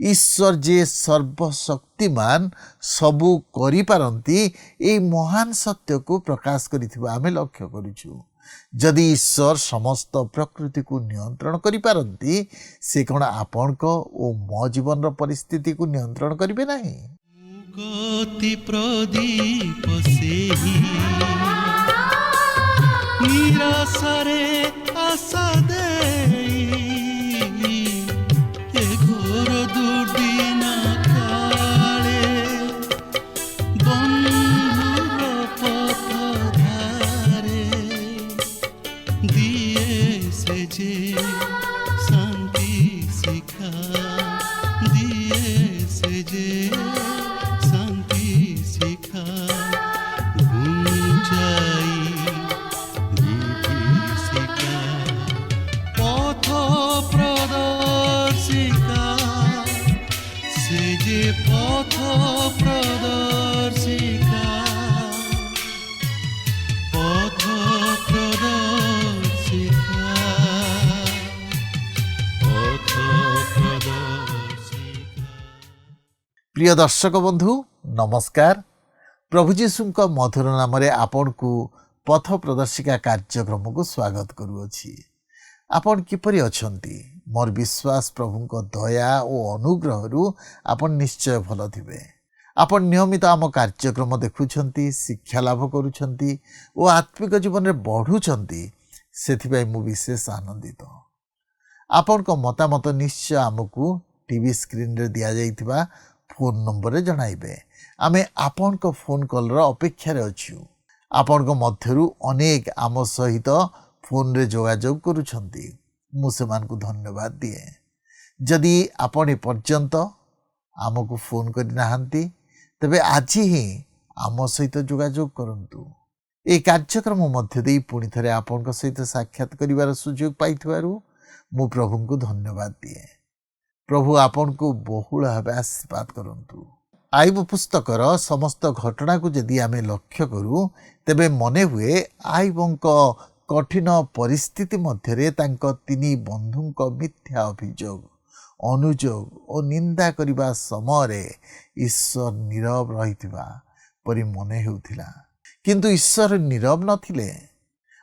ईश्वर जे सर्वशक्तिमान सबू करि पारंती ए महान सत्य को प्रकाश करिथिबा आमे लक्ष्य करूछु। जदि ईश्वर समस्त प्रकृति को नियंत्रण करि पारंती से कौन आपण को ओ मो जीवन परिस्थिति को नियंत्रण करिवे नाही। गति प्रदीप सेही निराशरे आशा देई ए घोर दुर्दिन काले बंधुर पथ धारे दिए से जे शांति शिखा दिए से जे प्रिय दर्शक बंधु नमस्कार। प्रभु जीशु मधुर नाम आपण को पथ प्रदर्शिका कार्यक्रम को स्वागत करुअछि। आपण किपरि अछंती? मोर विश्वास प्रभु को दया और अनुग्रह रु आपण निश्चय भल थिबे। आपण नियमित आम कार्यक्रम देखुछंती, शिक्षा लाभ करुछंती और आत्मिक जीवन में बढ़ुछंती, सेथिबाई मु विशेष आनंदित। आपण को मतामत निश्चय आमको टीवी स्क्रीन रे दिया जाइथिबा फोन नंबर रे जणाइबे। आमे आपण को फोन कॉल रो अपेक्षा रे अछु। आपण को मध्यरु अनेक आम सहित फोन रे जोगाजोग करुछंती, मु सेमान को धन्यवाद दिए। जदि आपण पर्यंत आमको फोन करि नाहंती तबे आज ही आम सहित जोगाजोग करंतु। ए कार्यक्रम मध्य देई पुणी थरे आपण को सहित साक्षात करिवार सुयोग पाइथिबारु मु प्रभु को धन्यवाद दिए। प्रभु आपण को बहुल भाव आशीर्वाद करंतु। आईब पुस्तकर समस्त घटना को यदि आमे लक्ष्य करूँ तेबे मने हुए आईबंक कठिन परिस्थिति मध्यरे तांको तिनी बंधुंक मिथ्या अभियोग, अनुयोग और निंदा करिबा समय ईश्वर नीरव रहिथिबा परि मने हेउथिला, किंतु ईश्वर नीरव नथिले।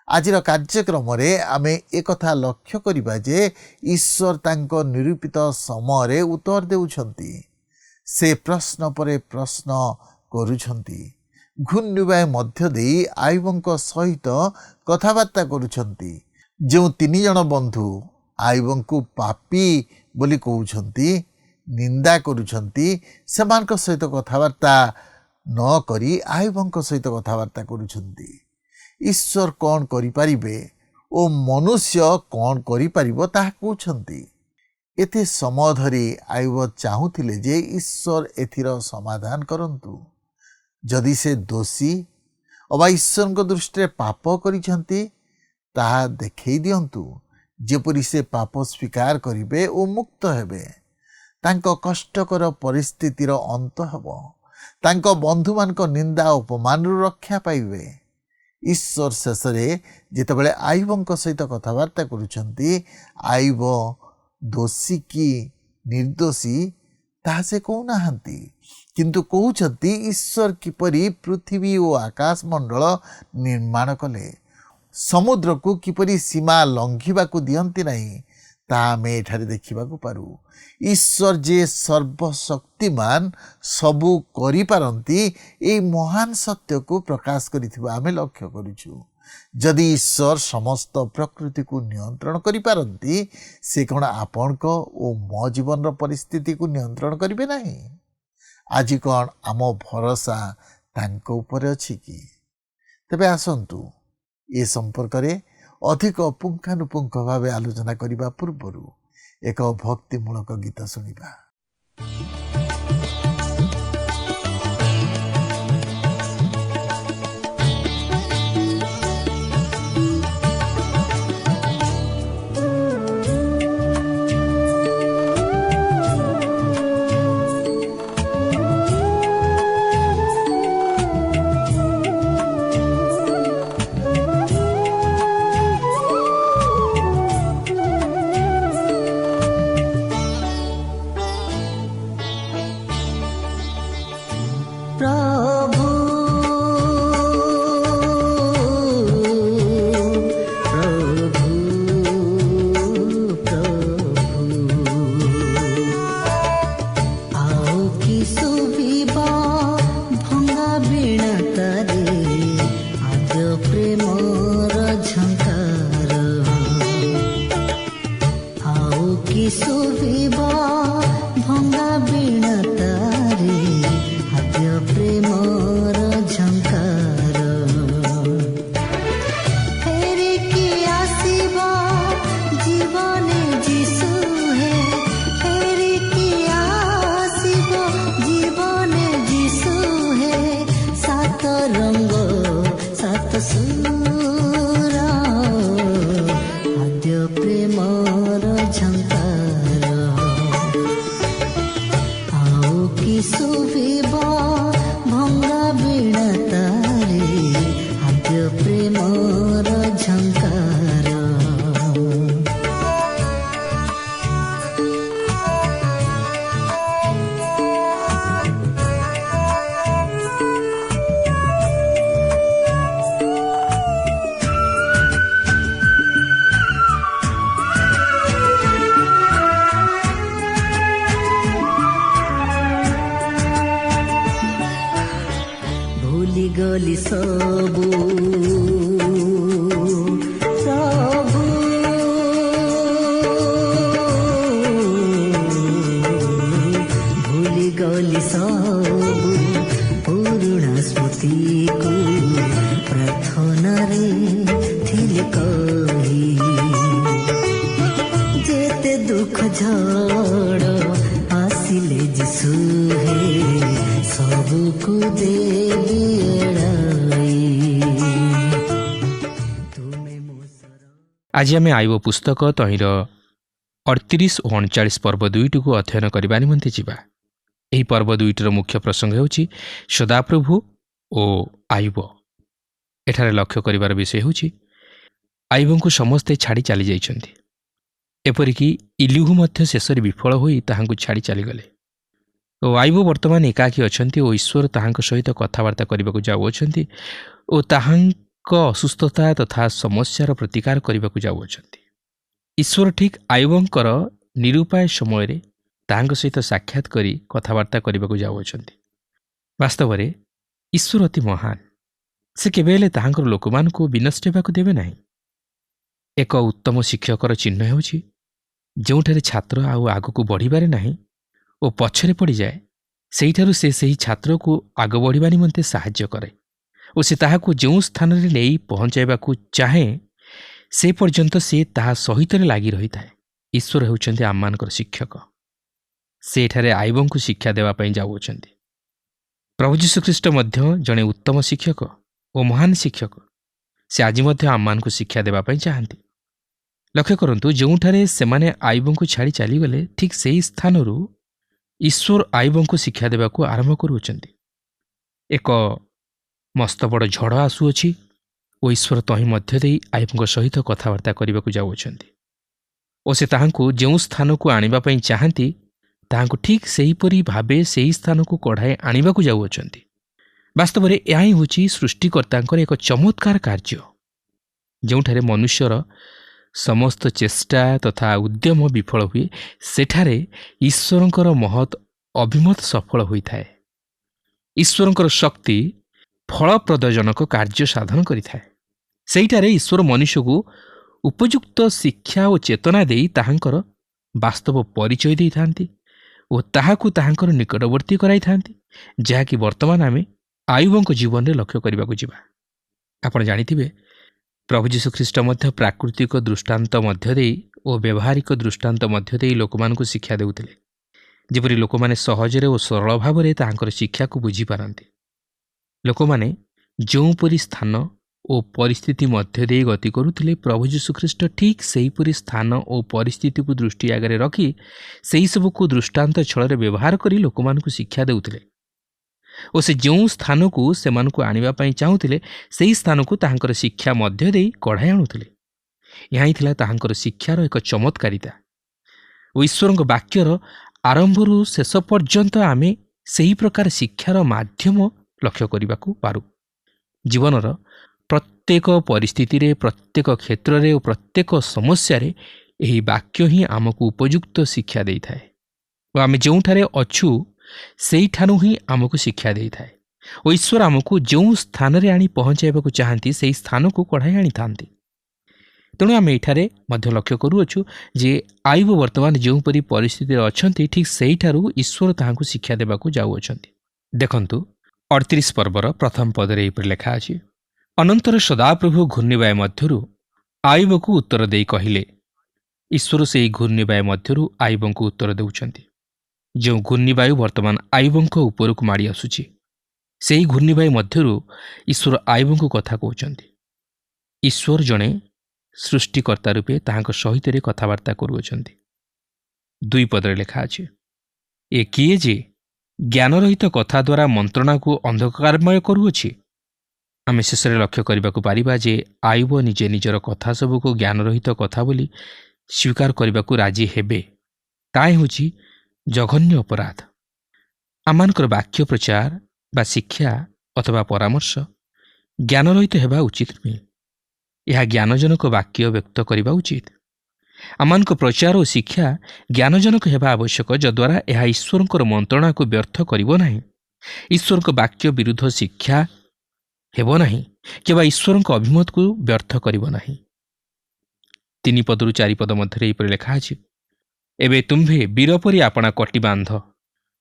आजिर कार्यक्रम रे आमे एक कथा लक्ष्य करिबा जे ईश्वर तांको निरूपित समय उत्तर देउछंती। से प्रश्न परे प्रश्न करुछंती। घुन्नुबाय मध्य देई आईबंक सहित कथाबार्ता करुछंती। जो तीन जन बंधु आईबंकु पापी बोली कहउछंती, निंदा करुछंती, सेमानक सहित कथाबार्ता न करी आईबंक सहित कथाबार्ता करुछंती। ईश्वर कौन करि पारिबे ओ मनुष्य कौन करि पारिबो ताहा कहउछंती। एते समय धरी आईब चाहूथिले जे ईश्वर एथिर समाधान करंतु। जदि से दोषी अबा ईश्वर को दृष्टि पाप करिछंती ताहा देखै दियंतु, जेपरि से पाप स्वीकार करिबे ओ मुक्त हेबे। तांको कष्टकर परिस्थितिर अंत हेबो। तांको बंधु मानक निंदा अपमान रक्षा पाइबे। ईश्वर शेष रे जितेबाला आईबंक सहित कथबार्ता करुछंती, आईब दोषी कि निर्दोषी ताहा से कहूनाहांती, किंतु कहउछंती ईश्वर किपरि पृथ्वी और आकाश मंडल निर्माण कले, समुद्र को किपरि सीमा लंघिबा को दियंती नहीं, ताहा आमे एठारे देखिबा को पारू। ईश्वर जे सर्वशक्तिमान सबू करि पारंती ए महान सत्य को प्रकाश करिथिबा आमे लक्ष्य करूछु। जदि ईश्वर समस्त प्रकृति को नियंत्रण करि पारंती से कौन आपण को ओ मो जीवन परिस्थिति को नियंत्रण करिवे नाही। आज कौन आम भरोसा तांको ऊपर अछि कि? तबे आसंतु ए संपर्क रे अधिक पुंखानुपुंख भावे आलोचना करिबा पूर्वरु एक भक्तिमूलक गीत शुणिबा। प्रभु ଗଲି ସବୁ ପ୍ରଭୁ ଭୁଲି ଗଲି ସବୁ ପୁରୁଣା ସ୍ମୃତିକୁ ପ୍ରାର୍ଥନାରେ ଥିଲେ କହି ଯେତେ ଦୁଃଖ ଝଡ଼ ଆସିଲେ ଯୀଶୁ ହେ ସବୁକୁ ଦେବି ଆଜି ଆମେ ଆଇବ ପୁସ୍ତକ ତହିଁର 38 ଓ 39 ପର୍ବ 2ଟିକୁ ଅଧ୍ୟୟନ କରିବା ନିମନ୍ତେ ଯିବା। ଏହି ପର୍ବ 2ଟିର ମୁଖ୍ୟ ପ୍ରସଙ୍ଗ ହେଉଛି ସଦାପ୍ରଭୁ ଓ ଆଇବ। ଏଠାରେ ଲକ୍ଷ୍ୟ କରିବାର ବିଷୟ ହେଉଛି ଆଇବଙ୍କୁ ସମସ୍ତେ ଛାଡ଼ି ଚାଲିଯାଇଛନ୍ତି, ଏପରିକି ଇଲିହୁ ମଧ୍ୟ ଶେଷରେ ବିଫଳ ହୋଇ ତାହାଙ୍କୁ ଛାଡ଼ି ଚାଲିଗଲେ ଓ ଆଇବ ବର୍ତ୍ତମାନ ଏକାକୀ ଅଛନ୍ତି ଓ ଈଶ୍ୱର ତାହାଙ୍କ ସହିତ କଥାବାର୍ତ୍ତା କରିବାକୁ ଯାଉଅଛନ୍ତି ଓ ତାହାଙ୍କ ଅସୁସ୍ଥତା ତଥା ସମସ୍ୟାର ପ୍ରତିକାର କରିବାକୁ ଯାଉଅଛନ୍ତି। ଈଶ୍ୱର ଠିକ୍ ଆଇବଙ୍କର ନିରୁପାୟ ସମୟରେ ତାହାଙ୍କ ସହିତ ସାକ୍ଷାତ କରି କଥାବାର୍ତ୍ତା କରିବାକୁ ଯାଉଅଛନ୍ତି। ବାସ୍ତବରେ ଈଶ୍ୱର ଅତି ମହାନ। ସେ କେବେ ହେଲେ ତାହାଙ୍କର ଲୋକମାନଙ୍କୁ ବିନଷ୍ଟ ହେବାକୁ ଦେବେ ନାହିଁ। ଏକ ଉତ୍ତମ ଶିକ୍ଷକର ଚିହ୍ନ ହେଉଛି ଯେଉଁଠାରେ ଛାତ୍ର ଆଉ ଆଗକୁ ବଢ଼ିବାରେ ନାହିଁ ଓ ପଛରେ ପଡ଼ିଯାଏ, ସେହିଠାରୁ ସେ ସେହି ଛାତ୍ରକୁ ଆଗ ବଢ଼ିବା ନିମନ୍ତେ ସାହାଯ୍ୟ କରେ ଓ ସେ ତାହାକୁ ଯେଉଁ ସ୍ଥାନରେ ନେଇ ପହଞ୍ଚାଇବାକୁ ଚାହେଁ ସେ ପର୍ଯ୍ୟନ୍ତ ସେ ତାହା ସହିତରେ ଲାଗି ରହିଥାଏ। ଈଶ୍ୱର ହେଉଛନ୍ତି ଆମମାନଙ୍କର ଶିକ୍ଷକ। ସେ ଏଠାରେ ଆଇବଙ୍କୁ ଶିକ୍ଷା ଦେବା ପାଇଁ ଯାଉଅଛନ୍ତି। ପ୍ରଭୁ ଯୀଶୁଖ୍ରୀଷ୍ଟ ମଧ୍ୟ ଜଣେ ଉତ୍ତମ ଶିକ୍ଷକ ଓ ମହାନ ଶିକ୍ଷକ। ସେ ଆଜି ମଧ୍ୟ ଆମମାନଙ୍କୁ ଶିକ୍ଷା ଦେବା ପାଇଁ ଚାହାନ୍ତି। ଲକ୍ଷ୍ୟ କରନ୍ତୁ, ଯେଉଁଠାରେ ସେମାନେ ଆଇବଙ୍କୁ ଛାଡ଼ି ଚାଲିଗଲେ ଠିକ୍ ସେହି ସ୍ଥାନରୁ ଈଶ୍ୱର ଆଇବଙ୍କୁ ଶିକ୍ଷା ଦେବାକୁ ଆରମ୍ଭ କରୁଅଛନ୍ତି। ଏକ ମସ୍ତ ବଡ଼ ଝଡ଼ ଆସୁଅଛି ଓ ଈଶ୍ୱର ତହିଁ ମଧ୍ୟ ଦେଇ ଆଇବଙ୍କ ସହିତ କଥାବାର୍ତ୍ତା କରିବାକୁ ଯାଉଅଛନ୍ତି ଓ ସେ ତାହାଙ୍କୁ ଯେଉଁ ସ୍ଥାନକୁ ଆଣିବା ପାଇଁ ଚାହାନ୍ତି ତାହାଙ୍କୁ ଠିକ୍ ସେହିପରି ଭାବେ ସେହି ସ୍ଥାନକୁ କଢ଼ାଇ ଆଣିବାକୁ ଯାଉଅଛନ୍ତି। ବାସ୍ତବରେ ଏହା ହିଁ ହେଉଛି ସୃଷ୍ଟିକର୍ତ୍ତାଙ୍କର ଏକ ଚମତ୍କାର କାର୍ଯ୍ୟ, ଯେଉଁଠାରେ ମନୁଷ୍ୟର ସମସ୍ତ ଚେଷ୍ଟା ତଥା ଉଦ୍ୟମ ବିଫଳ ହୁଏ, ସେଠାରେ ଈଶ୍ୱରଙ୍କର ମହତ୍ ଅଭିମତ ସଫଳ ହୋଇଥାଏ। ଈଶ୍ୱରଙ୍କର ଶକ୍ତି ଫଳପ୍ରଦଜନକ କାର୍ଯ୍ୟ ସାଧନ କରିଥାଏ। ସେହିଠାରେ ଈଶ୍ୱର ମନୁଷ୍ୟକୁ ଉପଯୁକ୍ତ ଶିକ୍ଷା ଓ ଚେତନା ଦେଇ ତାହାଙ୍କର ବାସ୍ତବ ପରିଚୟ ଦେଇଥାନ୍ତି ଓ ତାହାକୁ ତାହାଙ୍କର ନିକଟବର୍ତ୍ତୀ କରାଇଥାନ୍ତି, ଯାହାକି ବର୍ତ୍ତମାନ ଆମେ ଆୟୁବଙ୍କ ଜୀବନରେ ଲକ୍ଷ୍ୟ କରିବାକୁ ଯିବା। ଆପଣ ଜାଣିଥିବେ, ପ୍ରଭୁ ଯୀଶୁଖ୍ରୀଷ୍ଟ ମଧ୍ୟ ପ୍ରାକୃତିକ ଦୃଷ୍ଟାନ୍ତ ମଧ୍ୟ ଦେଇ ଓ ବ୍ୟବହାରିକ ଦୃଷ୍ଟାନ୍ତ ମଧ୍ୟ ଦେଇ ଲୋକମାନଙ୍କୁ ଶିକ୍ଷା ଦେଉଥିଲେ, ଯେପରି ଲୋକମାନେ ସହଜରେ ଓ ସରଳ ଭାବରେ ତାହାଙ୍କର ଶିକ୍ଷାକୁ ବୁଝିପାରନ୍ତି। ଲୋକମାନେ ଯେଉଁପରି ସ୍ଥାନ ଓ ପରିସ୍ଥିତି ମଧ୍ୟ ଦେଇ ଗତି କରୁଥିଲେ, ପ୍ରଭୁ ଯୀଶୁଖ୍ରୀଷ୍ଟ ଠିକ୍ ସେହିପରି ସ୍ଥାନ ଓ ପରିସ୍ଥିତିକୁ ଦୃଷ୍ଟି ଆଗରେ ରଖି ସେହିସବୁକୁ ଦୃଷ୍ଟାନ୍ତ ଛଳରେ ବ୍ୟବହାର କରି ଲୋକମାନଙ୍କୁ ଶିକ୍ଷା ଦେଉଥିଲେ ଓ ସେ ଯେଉଁ ସ୍ଥାନକୁ ସେମାନଙ୍କୁ ଆଣିବା ପାଇଁ ଚାହୁଁଥିଲେ ସେହି ସ୍ଥାନକୁ ତାହାଙ୍କର ଶିକ୍ଷା ମଧ୍ୟ ଦେଇ କଢ଼ାଇ ଆଣୁଥିଲେ। ଏହା ହିଁ ଥିଲା ତାହାଙ୍କର ଶିକ୍ଷାର ଏକ ଚମତ୍କାରିତା ଓ ଈଶ୍ୱରଙ୍କ ବାକ୍ୟର ଆରମ୍ଭରୁ ଶେଷ ପର୍ଯ୍ୟନ୍ତ ଆମେ ସେହି ପ୍ରକାର ଶିକ୍ଷାର ମାଧ୍ୟମ ଲକ୍ଷ୍ୟ କରିବାକୁ ପାରୁ। ଜୀବନର ପ୍ରତ୍ୟେକ ପରିସ୍ଥିତିରେ, ପ୍ରତ୍ୟେକ କ୍ଷେତ୍ରରେ ଓ ପ୍ରତ୍ୟେକ ସମସ୍ୟାରେ ଏହି ବାକ୍ୟ ହିଁ ଆମକୁ ଉପଯୁକ୍ତ ଶିକ୍ଷା ଦେଇଥାଏ ଓ ଆମେ ଯେଉଁଠାରେ ଅଛୁ ସେଇଠାରୁ ହିଁ ଆମକୁ ଶିକ୍ଷା ଦେଇଥାଏ ଓ ଈଶ୍ୱର ଆମକୁ ଯେଉଁ ସ୍ଥାନରେ ଆଣି ପହଞ୍ଚାଇବାକୁ ଚାହାନ୍ତି ସେହି ସ୍ଥାନକୁ କଢ଼ାଇ ଆଣିଥାନ୍ତି। ତେଣୁ ଆମେ ଏଠାରେ ମଧ୍ୟ ଲକ୍ଷ୍ୟ କରୁଅଛୁ ଯେ ଆୟୁବ ବର୍ତ୍ତମାନ ଯେଉଁପରି ପରିସ୍ଥିତିରେ ଅଛନ୍ତି, ଠିକ୍ ସେଇଠାରୁ ଈଶ୍ୱର ତାହାଙ୍କୁ ଶିକ୍ଷା ଦେବାକୁ ଯାଉଅଛନ୍ତି। ଦେଖନ୍ତୁ 38 ପର୍ବର ପ୍ରଥମ ପଦରେ ଏହିପରି ଲେଖା ଅଛି, ଅନନ୍ତର ସଦାପ୍ରଭୁ ଘୂର୍ଣ୍ଣିବାୟ ମଧ୍ୟରୁ ଆୟୁବକୁ ଉତ୍ତର ଦେଇ କହିଲେ। ଈଶ୍ୱର ସେହି ଘୂର୍ଣ୍ଣିବାୟ ମଧ୍ୟରୁ ଆୟୁବଙ୍କୁ ଉତ୍ତର ଦେଉଛନ୍ତି। ଯେଉଁ ଘୂର୍ଣ୍ଣିବାୟୁ ବର୍ତ୍ତମାନ ଆୟୁବଙ୍କ ଉପରକୁ ମାଡ଼ି ଆସୁଛି, ସେହି ଘୂର୍ଣ୍ଣିବାୟୁ ମଧ୍ୟରୁ ଈଶ୍ୱର ଆୟୁବଙ୍କୁ କଥା କହୁଛନ୍ତି। ଈଶ୍ୱର ଜଣେ ସୃଷ୍ଟିକର୍ତ୍ତା ରୂପେ ତାହାଙ୍କ ସହିତରେ କଥାବାର୍ତ୍ତା କରୁଅଛନ୍ତି। 2 ପଦରେ ଲେଖା ଅଛି, ଏ କିଏ ଯେ ଜ୍ଞାନରହିତ କଥା ଦ୍ୱାରା ମନ୍ତ୍ରଣାକୁ ଅନ୍ଧକାରମୟ କରୁଅଛି। ଆମେ ଶେଷରେ ଲକ୍ଷ୍ୟ କରିବାକୁ ପାରିବା ଯେ ଆୟୁବ ନିଜେ ନିଜର କଥା ସବୁକୁ ଜ୍ଞାନରହିତ କଥା ବୋଲି ସ୍ୱୀକାର କରିବାକୁ ରାଜି ହେବେ। ତାହା ହେଉଛି ଜଘନ୍ୟ ଅପରାଧ। ଆମମାନଙ୍କର ବାକ୍ୟ ପ୍ରଚାର ବା ଶିକ୍ଷା ଅଥବା ପରାମର୍ଶ ଜ୍ଞାନରହିତ ହେବା ଉଚିତ ନୁହେଁ। ଏହା ଜ୍ଞାନଜନକ ବାକ୍ୟ ବ୍ୟକ୍ତ କରିବା ଉଚିତ। ଆମମାନଙ୍କ ପ୍ରଚାର ଓ ଶିକ୍ଷା ଜ୍ଞାନଜନକ ହେବା ଆବଶ୍ୟକ, ଯଦ୍ୱାରା ଏହା ଈଶ୍ୱରଙ୍କର ମନ୍ତ୍ରଣାକୁ ବ୍ୟର୍ଥ କରିବ ନାହିଁ, ଈଶ୍ୱରଙ୍କ ବାକ୍ୟ ବିରୁଦ୍ଧ ଶିକ୍ଷା ହେବ ନାହିଁ କିମ୍ବା ଈଶ୍ୱରଙ୍କ ଅଭିମତକୁ ବ୍ୟର୍ଥ କରିବ ନାହିଁ। 3 ପଦରୁ 4 ପଦ ମଧ୍ୟରେ ଏହିପରି ଲେଖା ଅଛି, ଏବେ ତୁମ୍ଭେ ବୀର ପରି ଆପଣା କଟି ବାନ୍ଧ,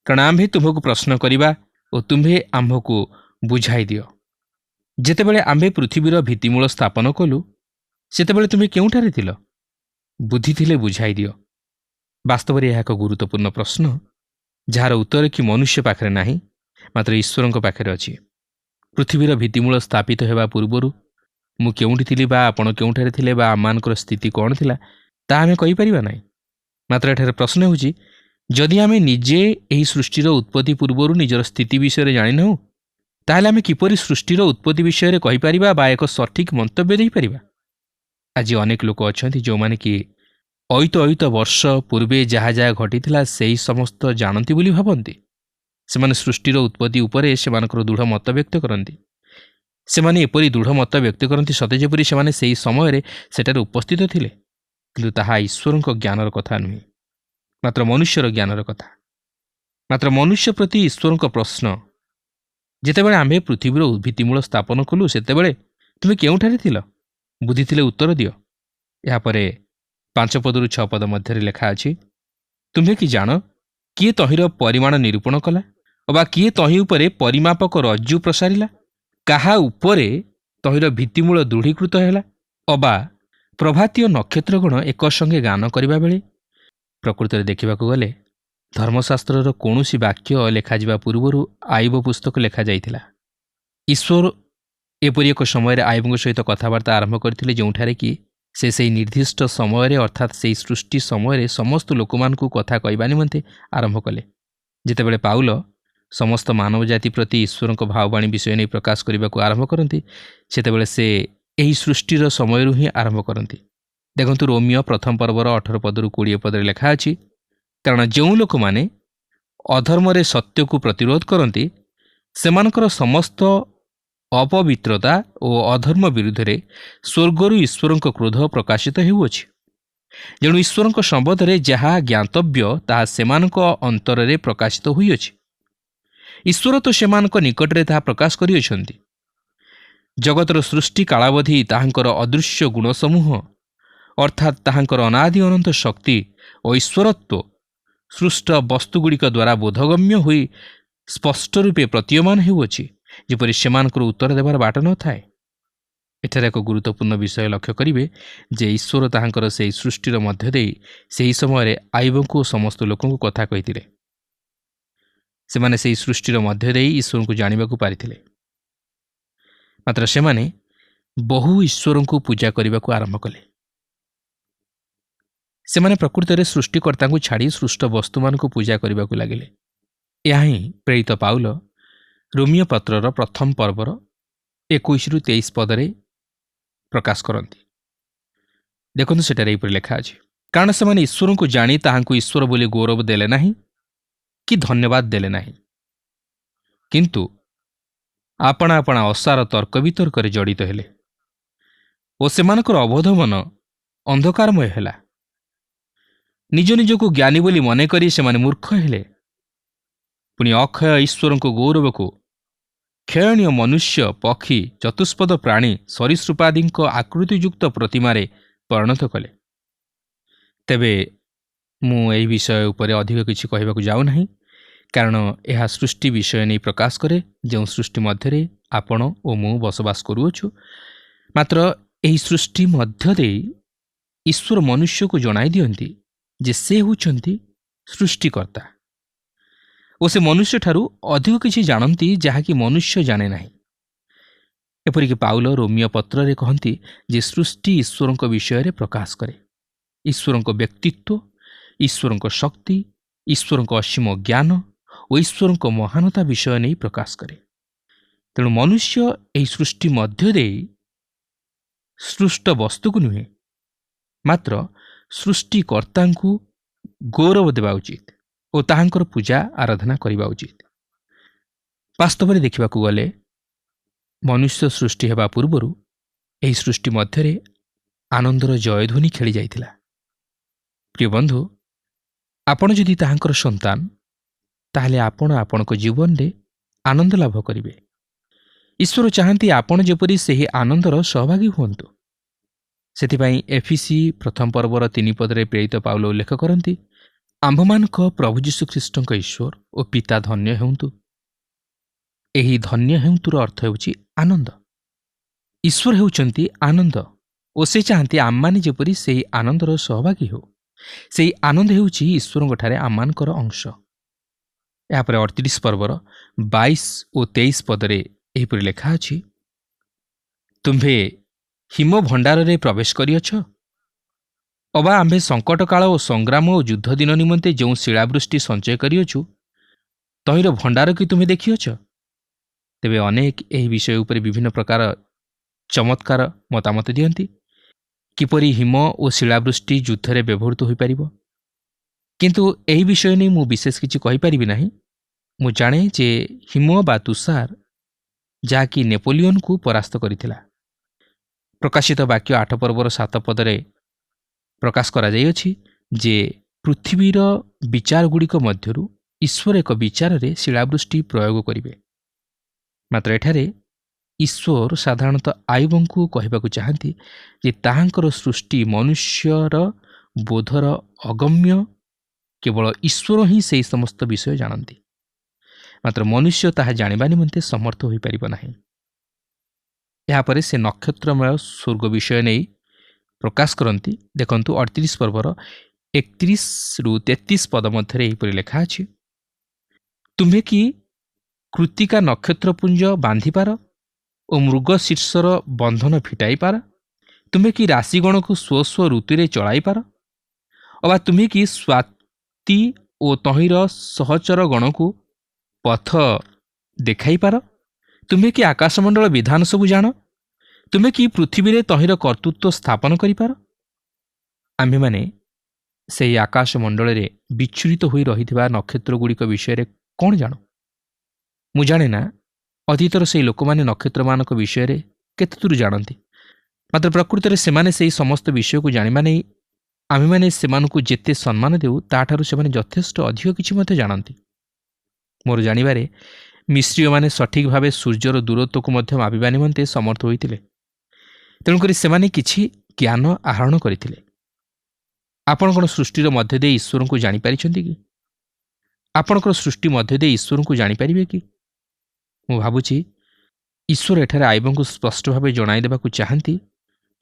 କାରଣ ଆମ୍ଭେ ତୁମ୍ଭକୁ ପ୍ରଶ୍ନ କରିବା ଓ ତୁମ୍ଭେ ଆମ୍ଭକୁ ବୁଝାଇ ଦିଅ। ଯେତେବେଳେ ଆମ୍ଭେ ପୃଥିବୀର ଭିତ୍ତିମୂଳ ସ୍ଥାପନ କଲୁ, ସେତେବେଳେ ତୁମେ କେଉଁଠାରେ ଥିଲ? ବୁଦ୍ଧି ଥିଲେ ବୁଝାଇ ଦିଅ। ବାସ୍ତବରେ ଏହା ଏକ ଗୁରୁତ୍ୱପୂର୍ଣ୍ଣ ପ୍ରଶ୍ନ, ଯାହାର ଉତ୍ତର କି ମନୁଷ୍ୟ ପାଖରେ ନାହିଁ, ମାତ୍ର ଈଶ୍ୱରଙ୍କ ପାଖରେ ଅଛି। ପୃଥିବୀର ଭିତ୍ତିମୂଳ ସ୍ଥାପିତ ହେବା ପୂର୍ବରୁ ମୁଁ କେଉଁଠି ଥିଲି ବା ଆପଣ କେଉଁଠାରେ ଥିଲେ ବା ଆମମାନଙ୍କର ସ୍ଥିତି କ'ଣ ଥିଲା, ତାହା ଆମେ କହିପାରିବା ନାହିଁ। ମାତ୍ର ଏଠାରେ ପ୍ରଶ୍ନ ହେଉଛି, ଯଦି ଆମେ ନିଜେ ଏହି ସୃଷ୍ଟିର ଉତ୍ପତ୍ତି ପୂର୍ବରୁ ନିଜର ସ୍ଥିତି ବିଷୟରେ ଜାଣିନାହୁଁ, ତାହେଲେ ଆମେ କିପରି ସୃଷ୍ଟିର ଉତ୍ପତ୍ତି ବିଷୟରେ କହିପାରିବା ବା ଏକ ସଠିକ୍ ମନ୍ତବ୍ୟ ଦେଇପାରିବା? ଆଜି ଅନେକ ଲୋକ ଅଛନ୍ତି ଯେଉଁମାନେ କି ଅୟୁତ ବର୍ଷ ପୂର୍ବେ ଯାହା ଯାହା ଘଟିଥିଲା ସେହି ସମସ୍ତ ଜାଣନ୍ତି ବୋଲି ଭାବନ୍ତି। ସେମାନେ ସୃଷ୍ଟିର ଉତ୍ପତ୍ତି ଉପରେ ସେମାନଙ୍କର ଦୃଢ଼ ମତ ବ୍ୟକ୍ତ କରନ୍ତି। ସେମାନେ ଏପରି ଦୃଢ଼ ମତ ବ୍ୟକ୍ତ କରନ୍ତି ସତେ ଯେପରି ସେମାନେ ସେହି ସମୟରେ ସେଠାରେ ଉପସ୍ଥିତ ଥିଲେ, କିନ୍ତୁ ତାହା ଈଶ୍ୱରଙ୍କ ଜ୍ଞାନର କଥା ନୁହେଁ, ମାତ୍ର ମନୁଷ୍ୟର ଜ୍ଞାନର କଥା। ମାତ୍ର ମନୁଷ୍ୟ ପ୍ରତି ଈଶ୍ୱରଙ୍କ ପ୍ରଶ୍ନ, ଯେତେବେଳେ ଆମ୍ଭେ ପୃଥିବୀର ଭିତ୍ତିମୂଳ ସ୍ଥାପନ କଲୁ, ସେତେବେଳେ ତୁମେ କେଉଁଠାରେ ଥିଲ? ବୁଦ୍ଧି ଥିଲେ ଉତ୍ତର ଦିଅ। ଏହାପରେ 5 ପଦରୁ 6 ପଦ ମଧ୍ୟରେ ଲେଖା ଅଛି, ତୁମ୍ଭେ କି ଜାଣ, କିଏ ତହିଁର ପରିମାଣ ନିରୂପଣ କଲା ଅବା କିଏ ତହିଁ ଉପରେ ପରିମାପକ ରଜ୍ଜୁ ପ୍ରସାରିଲା? କାହା ଉପରେ ତହିଁର ଭିତ୍ତିମୂଳ ଦୃଢ଼ୀକୃତ ହେଲା? ଅବା ପ୍ରଭାତୀୟ ନକ୍ଷତ୍ରଗଣ ଏକ ସଙ୍ଗେ ଗାନ କରିବା ବେଳେ? ପ୍ରକୃତରେ ଦେଖିବାକୁ ଗଲେ ଧର୍ମଶାସ୍ତ୍ରର କୌଣସି ବାକ୍ୟ ଲେଖାଯିବା ପୂର୍ବରୁ ଆୟୁବ ପୁସ୍ତକ ଲେଖାଯାଇଥିଲା। ଈଶ୍ୱର ଏପରି ଏକ ସମୟରେ ଆୟୁବଙ୍କ ସହିତ କଥାବାର୍ତ୍ତା ଆରମ୍ଭ କରିଥିଲେ, ଯେଉଁଠାରେ କି ସେ ସେହି ନିର୍ଦ୍ଦିଷ୍ଟ ସମୟରେ ଅର୍ଥାତ୍ ସେହି ସୃଷ୍ଟି ସମୟରେ ସମସ୍ତ ଲୋକମାନଙ୍କୁ କଥା କହିବା ନିମନ୍ତେ ଆରମ୍ଭ କଲେ। ଯେତେବେଳେ ପାଉଲ ସମସ୍ତ ମାନବ ଜାତି ପ୍ରତି ଈଶ୍ୱରଙ୍କ ଭାବବାଣୀ ବିଷୟ ନେଇ ପ୍ରକାଶ କରିବାକୁ ଆରମ୍ଭ କରନ୍ତି, ସେତେବେଳେ ସେ ଏହି ସୃଷ୍ଟିର ସମୟରୁ ହିଁ ଆରମ୍ଭ କରନ୍ତି। ଦେଖନ୍ତୁ ରୋମିଓ 1 ପର୍ବର 18 ପଦରୁ 20 ପଦରେ ଲେଖା ଅଛି, କାରଣ ଯେଉଁ ଲୋକମାନେ ଅଧର୍ମରେ ସତ୍ୟକୁ ପ୍ରତିରୋଧ କରନ୍ତି, ସେମାନଙ୍କର ସମସ୍ତ ଅପବିତ୍ରତା ଓ ଅଧର୍ମ ବିରୁଦ୍ଧରେ ସ୍ୱର୍ଗରୁ ଈଶ୍ୱରଙ୍କ କ୍ରୋଧ ପ୍ରକାଶିତ ହେଉଅଛି। ଯେଣୁ ଈଶ୍ୱରଙ୍କ ସମ୍ବନ୍ଧରେ ଯାହା ଜ୍ଞାତବ୍ୟ ତାହା ସେମାନଙ୍କ ଅନ୍ତରରେ ପ୍ରକାଶିତ ହୋଇଅଛି। ଈଶ୍ୱର ତ ସେମାନଙ୍କ ନିକଟରେ ତାହା ପ୍ରକାଶ କରିଅଛନ୍ତି। ଜଗତର ସୃଷ୍ଟି କାଳାବଧି ତାହାଙ୍କର ଅଦୃଶ୍ୟ ଗୁଣସମୂହ ଅର୍ଥାତ୍ ତାହାଙ୍କର ଅନାଦି ଅନନ୍ତ ଶକ୍ତି ଓ ଈଶ୍ୱରତ୍ୱ ସୃଷ୍ଟ ବସ୍ତୁଗୁଡ଼ିକ ଦ୍ୱାରା ବୋଧଗମ୍ୟ ହୋଇ ସ୍ପଷ୍ଟ ରୂପେ ପ୍ରତୀୟମାନ ହେଉଅଛି, ଯେପରି ସେମାନଙ୍କର ଉତ୍ତର ଦେବାର ବାଟ ନଥାଏ। ଏଠାରେ ଏକ ଗୁରୁତ୍ୱପୂର୍ଣ୍ଣ ବିଷୟ ଲକ୍ଷ୍ୟ କରିବେ ଯେ ଈଶ୍ୱର ତାହାଙ୍କର ସେହି ସୃଷ୍ଟିର ମଧ୍ୟ ଦେଇ ସେହି ସମୟରେ ଆୟୁବଙ୍କୁ ଓ ସମସ୍ତ ଲୋକଙ୍କୁ କଥା କହିଥିଲେ। ସେମାନେ ସେହି ସୃଷ୍ଟିର ମଧ୍ୟ ଦେଇ ଈଶ୍ୱରଙ୍କୁ ଜାଣିବାକୁ ପାରିଥିଲେ, ମାତ୍ର ସେମାନେ ବହୁ ଈଶ୍ୱରଙ୍କୁ ପୂଜା କରିବାକୁ ଆରମ୍ଭ କଲେ। ସେମାନେ ପ୍ରକୃତରେ ସୃଷ୍ଟିକର୍ତ୍ତାଙ୍କୁ ଛାଡ଼ି ସୃଷ୍ଟ ବସ୍ତୁମାନଙ୍କୁ ପୂଜା କରିବାକୁ ଲାଗିଲେ। ଏହା ହିଁ ପ୍ରେରିତ ପାଉଲ ରୋମିଓ ପତ୍ରର 1 ପର୍ବର 21ରୁ 23 ପଦରେ ପ୍ରକାଶ କରନ୍ତି। ଦେଖନ୍ତୁ ସେଠାରେ ଏହିପରି ଲେଖା ଅଛି, କାରଣ ସେମାନେ ଈଶ୍ୱରଙ୍କୁ ଜାଣି ତାହାଙ୍କୁ ଈଶ୍ୱର ବୋଲି ଗୌରବ ଦେଲେ ନାହିଁ କି ଧନ୍ୟବାଦ ଦେଲେ ନାହିଁ, କିନ୍ତୁ ଆପଣା ଆପଣା ଅସାର ତର୍କ ବିତର୍କରେ ଜଡ଼ିତ ହେଲେ ଓ ସେମାନଙ୍କର ଅବୋଧ ମନ ଅନ୍ଧକାରମୟ ହେଲା। ନିଜ ନିଜକୁ ଜ୍ଞାନୀ ବୋଲି ମନେ କରି ସେମାନେ ମୂର୍ଖ ହେଲେ। ପୁଣି ଅକ୍ଷୟ ଈଶ୍ୱରଙ୍କ ଗୌରବକୁ କ୍ଷୟଣୀୟ ମନୁଷ୍ୟ, ପକ୍ଷୀ, ଚତୁଷ୍ପଦ ପ୍ରାଣୀ, ସରୀସୃପାଦିଙ୍କ ଆକୃତିଯୁକ୍ତ ପ୍ରତିମାରେ ପରିଣତ କଲେ। ତେବେ ମୁଁ ଏହି ବିଷୟ ଉପରେ ଅଧିକ କିଛି କହିବାକୁ ଯାଉନାହିଁ, କାରଣ ଏହା ସୃଷ୍ଟି ବିଷୟ ନେଇ ପ୍ରକାଶ କରେ, ଯେଉଁ ସୃଷ୍ଟି ମଧ୍ୟରେ ଆପଣ ଓ ମୁଁ ବସବାସ କରୁଅଛୁ। ମାତ୍ର ଏହି ସୃଷ୍ଟି ମଧ୍ୟ ଦେଇ ଈଶ୍ୱର ମନୁଷ୍ୟକୁ ଜଣାଇ ଦିଅନ୍ତି ଯେ ସେ ହେଉଛନ୍ତି ସୃଷ୍ଟିକର୍ତ୍ତା ଓ ସେ ମନୁଷ୍ୟଠାରୁ ଅଧିକ କିଛି ଜାଣନ୍ତି ଯାହାକି ମନୁଷ୍ୟ ଜାଣେ ନାହିଁ। ଏପରିକି ପାଉଲ ରୋମୀୟ ପତ୍ରରେ କହନ୍ତି ଯେ ସୃଷ୍ଟି ଈଶ୍ୱରଙ୍କ ବିଷୟରେ ପ୍ରକାଶ କରେ। ଈଶ୍ୱରଙ୍କ ବ୍ୟକ୍ତିତ୍ୱ, ଈଶ୍ୱରଙ୍କ ଶକ୍ତି, ଈଶ୍ୱରଙ୍କ ଅସୀମ ଜ୍ଞାନ ଓ ଈଶ୍ୱରଙ୍କ ମହାନତା ବିଷୟ ନେଇ ପ୍ରକାଶ କରେ। ତେଣୁ ମନୁଷ୍ୟ ଏହି ସୃଷ୍ଟି ମଧ୍ୟ ଦେଇ ସୃଷ୍ଟ ବସ୍ତୁକୁ ନୁହେଁ, ମାତ୍ର ସୃଷ୍ଟିକର୍ତ୍ତାଙ୍କୁ ଗୌରବ ଦେବା ଉଚିତ ଓ ତାହାଙ୍କର ପୂଜା ଆରାଧନା କରିବା ଉଚିତ। ବାସ୍ତବରେ ଦେଖିବାକୁ ଗଲେ ମନୁଷ୍ୟ ସୃଷ୍ଟି ହେବା ପୂର୍ବରୁ ଏହି ସୃଷ୍ଟି ମଧ୍ୟରେ ଆନନ୍ଦର ଜୟଧ୍ୱନି ଖେଳି ଯାଇଥିଲା। ପ୍ରିୟ ବନ୍ଧୁ, ଆପଣ ଯଦି ତାହାଙ୍କର ସନ୍ତାନ, ତାହେଲେ ଆପଣ ଆପଣଙ୍କ ଜୀବନରେ ଆନନ୍ଦ ଲାଭ କରିବେ। ଈଶ୍ୱର ଚାହାନ୍ତି ଆପଣ ଯେପରି ସେହି ଆନନ୍ଦର ସହଭାଗୀ ହୁଅନ୍ତୁ। ସେଥିପାଇଁ ଏଫିସି 1 ପର୍ବର 3 ପଦରେ ପ୍ରେରିତ ପାଉଲ ଉଲ୍ଲେଖ କରନ୍ତି, ଆମ୍ଭମାନଙ୍କ ପ୍ରଭୁ ଯୀଶୁଖ୍ରୀଷ୍ଟଙ୍କ ଈଶ୍ୱର ଓ ପିତା ଧନ୍ୟ ହେଉନ୍ତୁ। ଏହି ଧନ୍ୟ ହେଉନ୍ତୁର ଅର୍ଥ ହେଉଛି ଆନନ୍ଦ। ଈଶ୍ୱର ହେଉଛନ୍ତି ଆନନ୍ଦ ଓ ସେ ଚାହାନ୍ତି ଆମମାନେ ଯେପରି ସେହି ଆନନ୍ଦର ସହଭାଗୀ ହେଉ। ସେହି ଆନନ୍ଦ ହେଉଛି ଈଶ୍ୱରଙ୍କଠାରେ ଆମମାନଙ୍କର ଅଂଶ। ଏହାପରେ 38 ପର୍ବର 22 ଓ 23 ପଦରେ ଏହିପରି ଲେଖା ଅଛି, ତୁମ୍ଭେ ହିମ ଭଣ୍ଡାରରେ ପ୍ରବେଶ କରିଅଛ? ଅବା ଆମ୍ଭେ ସଙ୍କଟକାଳ ଓ ସଂଗ୍ରାମ ଓ ଯୁଦ୍ଧ ଦିନ ନିମନ୍ତେ ଯେଉଁ ଶିଳାବୃଷ୍ଟି ସଞ୍ଚୟ କରିଅଛୁ, ତହିଁର ଭଣ୍ଡାର କି ତୁମେ ଦେଖିଅଛ? ତେବେ ଅନେକ ଏହି ବିଷୟ ଉପରେ ବିଭିନ୍ନ ପ୍ରକାର ଚମତ୍କାର ମତାମତ ଦିଅନ୍ତି, କିପରି ହିମ ଓ ଶିଳାବୃଷ୍ଟି ଯୁଦ୍ଧରେ ବ୍ୟବହୃତ ହୋଇପାରିବ। କିନ୍ତୁ ଏହି ବିଷୟ ନେଇ ମୁଁ ବିଶେଷ କିଛି କହିପାରିବି ନାହିଁ। ମୁଁ ଜାଣେ ଯେ ହିମ ବା ତୁଷାର ଯାହାକି ନେପୋଲିଅନକୁ ପରାସ୍ତ କରିଥିଲା। ପ୍ରକାଶିତ ବାକ୍ୟ 8 ପର୍ବର 7 ପଦରେ ପ୍ରକାଶ କରାଯାଇଅଛି ଯେ ପୃଥିବୀର ବିଚାରଗୁଡ଼ିକ ମଧ୍ୟରୁ ଈଶ୍ୱର ଏକ ବିଚାରରେ ଶିଳାବୃଷ୍ଟି ପ୍ରୟୋଗ କରିବେ। ମାତ୍ର ଏଠାରେ ଈଶ୍ୱର ସାଧାରଣତଃ ଆୟୁବଙ୍କୁ କହିବାକୁ ଚାହାନ୍ତି ଯେ ତାହାଙ୍କର ସୃଷ୍ଟି ମନୁଷ୍ୟର ବୋଧର ଅଗମ୍ୟ, କେବଳ ଈଶ୍ୱର ହିଁ ସେହି ସମସ୍ତ ବିଷୟ ଜାଣନ୍ତି। ମାତ୍ର ମନୁଷ୍ୟ ତାହା ଜାଣିବା ନିମନ୍ତେ ସମର୍ଥ ହୋଇପାରିବ ନାହିଁ। ଏହାପରେ ସେ ନକ୍ଷତ୍ରମୟ ସ୍ୱର୍ଗ ବିଷୟ ନେଇ ପ୍ରକାଶ କରନ୍ତି। ଦେଖନ୍ତୁ 38 ପର୍ବର 31-33 ପଦ ମଧ୍ୟରେ ଏହିପରି ଲେଖା ଅଛି, ତୁମ୍ଭେ କି କୃତିକା ନକ୍ଷତ୍ରପୁଞ୍ଜ ବାନ୍ଧିପାର ଓ ମୃଗ ଶୀର୍ଷର ବନ୍ଧନ ଫିଟାଇପାର? ତୁମେ କି ରାଶିଗଣକୁ ସ୍ୱ ସ୍ୱ ଋତୁରେ ଚଳାଇପାର? ଅବା ତୁମେ କି ସ୍ୱାତି ଓ ତହିଁର ସହଚର ଗଣକୁ ପଥ ଦେଖାଇପାର? ତୁମେ କି ଆକାଶମଣ୍ଡଳ ବିଧାନ ସବୁ ଜାଣ? ତୁମେ କି ପୃଥିବୀରେ ତହିଁର କର୍ତ୍ତୃତ୍ୱ ସ୍ଥାପନ କରିପାର? ଆମ୍ଭେମାନେ ସେହି ଆକାଶମଣ୍ଡଳରେ ବିଚ୍ଛୁରିତ ହୋଇ ରହିଥିବା ନକ୍ଷତ୍ରଗୁଡ଼ିକ ବିଷୟରେ କ'ଣ ଜାଣୁ? ମୁଁ ଜାଣେ ନା ଅତୀତର ସେହି ଲୋକମାନେ ନକ୍ଷତ୍ରମାନଙ୍କ ବିଷୟରେ କେତେ ଦୂର ଜାଣନ୍ତି। ମାତ୍ର ପ୍ରକୃତରେ ସେମାନେ ସେହି ସମସ୍ତ ବିଷୟକୁ ଜାଣିବା ନେଇ ଆମ୍ଭେମାନେ ସେମାନଙ୍କୁ ଯେତେ ସମ୍ମାନ ଦେଉ, ତାଠାରୁ ସେମାନେ ଯଥେଷ୍ଟ ଅଧିକ କିଛି ମଧ୍ୟ ଜାଣନ୍ତି। ମୋର ଜାଣିବାରେ ମିଶ୍ରୀୟମାନେ ସଠିକ୍ ଭାବେ ସୂର୍ଯ୍ୟର ଦୂରତ୍ୱକୁ ମଧ୍ୟ ମାପିବା ନିମନ୍ତେ ସମର୍ଥ ହୋଇଥିଲେ। ତେଣୁକରି ସେମାନେ କିଛି ଜ୍ଞାନ ଆହରଣ କରିଥିଲେ। ଆପଣ କ'ଣ ସୃଷ୍ଟିର ମଧ୍ୟ ଦେଇ ଈଶ୍ୱରଙ୍କୁ ଜାଣିପାରିଛନ୍ତି କି? ଆପଣଙ୍କର ସୃଷ୍ଟି ମଧ୍ୟ ଦେଇ ଈଶ୍ୱରଙ୍କୁ ଜାଣିପାରିବେ କି? ମୁଁ ଭାବୁଛି ଈଶ୍ୱର ଏଠାରେ ଆୟୁବଙ୍କୁ ସ୍ପଷ୍ଟ ଭାବେ ଜଣାଇ ଦେବାକୁ ଚାହାନ୍ତି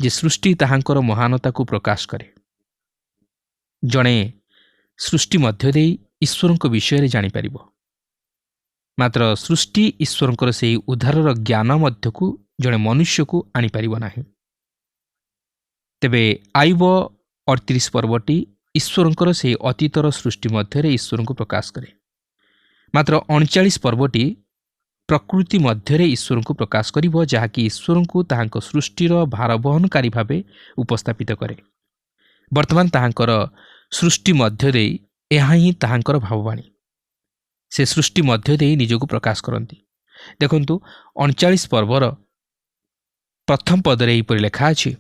ଯେ ସୃଷ୍ଟି ତାହାଙ୍କର ମହାନତାକୁ ପ୍ରକାଶ କରେ। ଜଣେ ସୃଷ୍ଟି ମଧ୍ୟ ଦେଇ ଈଶ୍ୱରଙ୍କ ବିଷୟରେ ଜାଣିପାରିବ, ମାତ୍ର ସୃଷ୍ଟି ଈଶ୍ୱରଙ୍କର ସେହି ଉଦ୍ଧାରର ଜ୍ଞାନ ମଧ୍ୟକୁ ଜଣେ ମନୁଷ୍ୟକୁ ଆଣିପାରିବ ନାହିଁ। ତେବେ ଆୟୁବ 38 ପର୍ବଟି ଈଶ୍ୱରଙ୍କର ସେହି ଅତୀତର ସୃଷ୍ଟି ମଧ୍ୟରେ ଈଶ୍ୱରଙ୍କୁ ପ୍ରକାଶ କରେ। ମାତ୍ର 39 ପର୍ବଟି ପ୍ରକୃତି ମଧ୍ୟରେ ଈଶ୍ୱରଙ୍କୁ ପ୍ରକାଶ କରିବ, ଯାହାକି ଈଶ୍ୱରଙ୍କୁ ତାହାଙ୍କ ସୃଷ୍ଟିର ଭାର ବହନକାରୀ ଭାବେ ଉପସ୍ଥାପିତ କରେ। ବର୍ତ୍ତମାନ ତାହାଙ୍କର ସୃଷ୍ଟି ମଧ୍ୟ ଦେଇ ଏହା ହିଁ ତାହାଙ୍କର ଭାବବାଣୀ। ସେ ସୃଷ୍ଟି ମଧ୍ୟ ଦେଇ ନିଜକୁ ପ୍ରକାଶ କରନ୍ତି। ଦେଖନ୍ତୁ 39 ପର୍ବର ପ୍ରଥମ ପଦରେ ଏହିପରି ଲେଖା ଅଛି,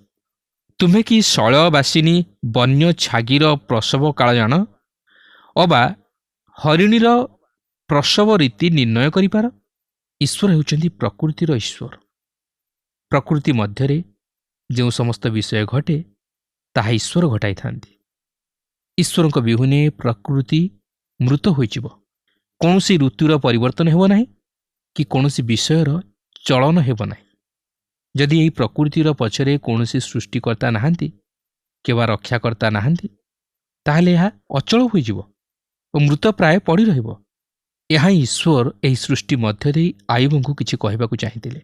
ତୁମେ କି ଶୈଳବାସିନୀ ବନ୍ୟ ଛାଗିର ପ୍ରସବ କାଳ ଜାଣ, ଅବା ହରିଣୀର ପ୍ରସବ ରୀତି ନିର୍ଣ୍ଣୟ କରିପାର। ଈଶ୍ୱର ହେଉଛନ୍ତି ପ୍ରକୃତିର ଈଶ୍ୱର। ପ୍ରକୃତି ମଧ୍ୟରେ ଯେଉଁ ସମସ୍ତ ବିଷୟ ଘଟେ ତାହା ଈଶ୍ୱର ଘଟାଇଥାନ୍ତି। ଈଶ୍ୱରଙ୍କ ବିହୁନେ ପ୍ରକୃତି ମୃତ ହୋଇଯିବ। କୌଣସି ଋତୁର ପରିବର୍ତ୍ତନ ହେବ ନାହିଁ କି କୌଣସି ବିଷୟର ଚଳନ ହେବ ନାହିଁ। ଯଦି ଏହି ପ୍ରକୃତିର ପଛରେ କୌଣସି ସୃଷ୍ଟିକର୍ତ୍ତା ନାହାନ୍ତି କିମ୍ବା ରକ୍ଷାକର୍ତ୍ତା ନାହାନ୍ତି, ତାହେଲେ ଏହା ଅଚଳ ହୋଇଯିବ ଓ ମୃତ ପ୍ରାୟ ପଡ଼ି ରହିବ। ଏହା ହିଁ ଈଶ୍ୱର ଏହି ସୃଷ୍ଟି ମଧ୍ୟ ଦେଇ ଆୟୁବଙ୍କୁ କିଛି କହିବାକୁ ଚାହିଁଥିଲେ।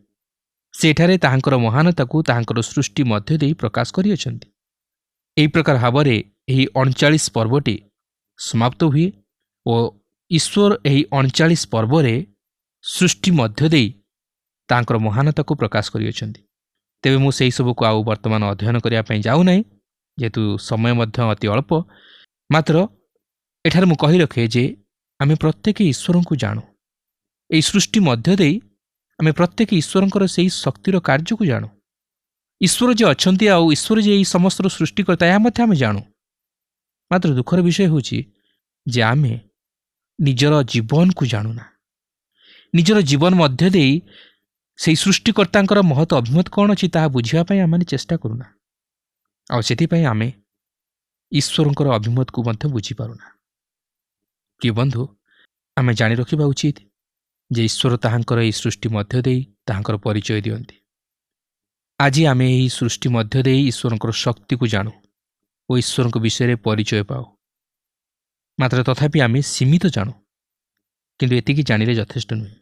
ସେଠାରେ ତାହାଙ୍କର ମହାନତାକୁ ତାହାଙ୍କର ସୃଷ୍ଟି ମଧ୍ୟ ଦେଇ ପ୍ରକାଶ କରିଅଛନ୍ତି। ଏହି ପ୍ରକାର ଭାବରେ ଏହି 39 ପର୍ବଟି ସମାପ୍ତ ହୁଏ ଓ ଈଶ୍ୱର ଏହି 39 ପର୍ବରେ ସୃଷ୍ଟି ମଧ୍ୟ ଦେଇ ତାଙ୍କର ମହାନତାକୁ ପ୍ରକାଶ କରିଅଛନ୍ତି। ତେବେ ମୁଁ ସେହିସବୁକୁ ଆଉ ବର୍ତ୍ତମାନ ଅଧ୍ୟୟନ କରିବା ପାଇଁ ଯାଉନାହିଁ, ଯେହେତୁ ସମୟ ମଧ୍ୟ ଅତି ଅଳ୍ପ। ମାତ୍ର ଏଠାରେ ମୁଁ କହି ରଖେ ଯେ ଆମେ ପ୍ରତ୍ୟେକ ଈଶ୍ୱରଙ୍କୁ ଜାଣୁ। ଏହି ସୃଷ୍ଟି ମଧ୍ୟ ଦେଇ ଆମେ ପ୍ରତ୍ୟେକ ଈଶ୍ୱରଙ୍କର ସେହି ଶକ୍ତିର କାର୍ଯ୍ୟକୁ ଜାଣୁ। ଈଶ୍ୱର ଯେ ଅଛନ୍ତି ଆଉ ଈଶ୍ୱର ଯେ ଏହି ସମସ୍ତ ସୃଷ୍ଟିକର୍ତ୍ତା, ଏହା ମଧ୍ୟ ଆମେ ଜାଣୁ। ମାତ୍ର ଦୁଃଖର ବିଷୟ ହେଉଛି ଯେ ଆମେ ନିଜର ଜୀବନକୁ ଜାଣୁନା। ନିଜର ଜୀବନ ମଧ୍ୟ ଦେଇ ସେହି ସୃଷ୍ଟିକର୍ତ୍ତାଙ୍କର ମହତ ଅଭିମତ କ'ଣ ଅଛି ତାହା ବୁଝିବା ପାଇଁ ଆମେ ଚେଷ୍ଟା କରୁନା। ଆଉ ସେଥିପାଇଁ ଆମେ ଈଶ୍ୱରଙ୍କର ଅଭିମତକୁ ମଧ୍ୟ ବୁଝିପାରୁନା। ପ୍ରିୟ ବନ୍ଧୁ, ଆମେ ଜାଣି ରଖିବା ଉଚିତ ଯେ ଈଶ୍ୱର ତାହାଙ୍କର ଏହି ସୃଷ୍ଟି ମଧ୍ୟ ଦେଇ ତାହାଙ୍କର ପରିଚୟ ଦିଅନ୍ତି। ଆଜି ଆମେ ଏହି ସୃଷ୍ଟି ମଧ୍ୟ ଦେଇ ଈଶ୍ୱରଙ୍କର ଶକ୍ତିକୁ ଜାଣୁ ଓ ଈଶ୍ୱରଙ୍କ ବିଷୟରେ ପରିଚୟ ପାଉ। ମାତ୍ର ତଥାପି ଆମେ ସୀମିତ ଜାଣୁ, କିନ୍ତୁ ଏତିକି ଜାଣିଲେ ଯଥେଷ୍ଟ ନୁହେଁ।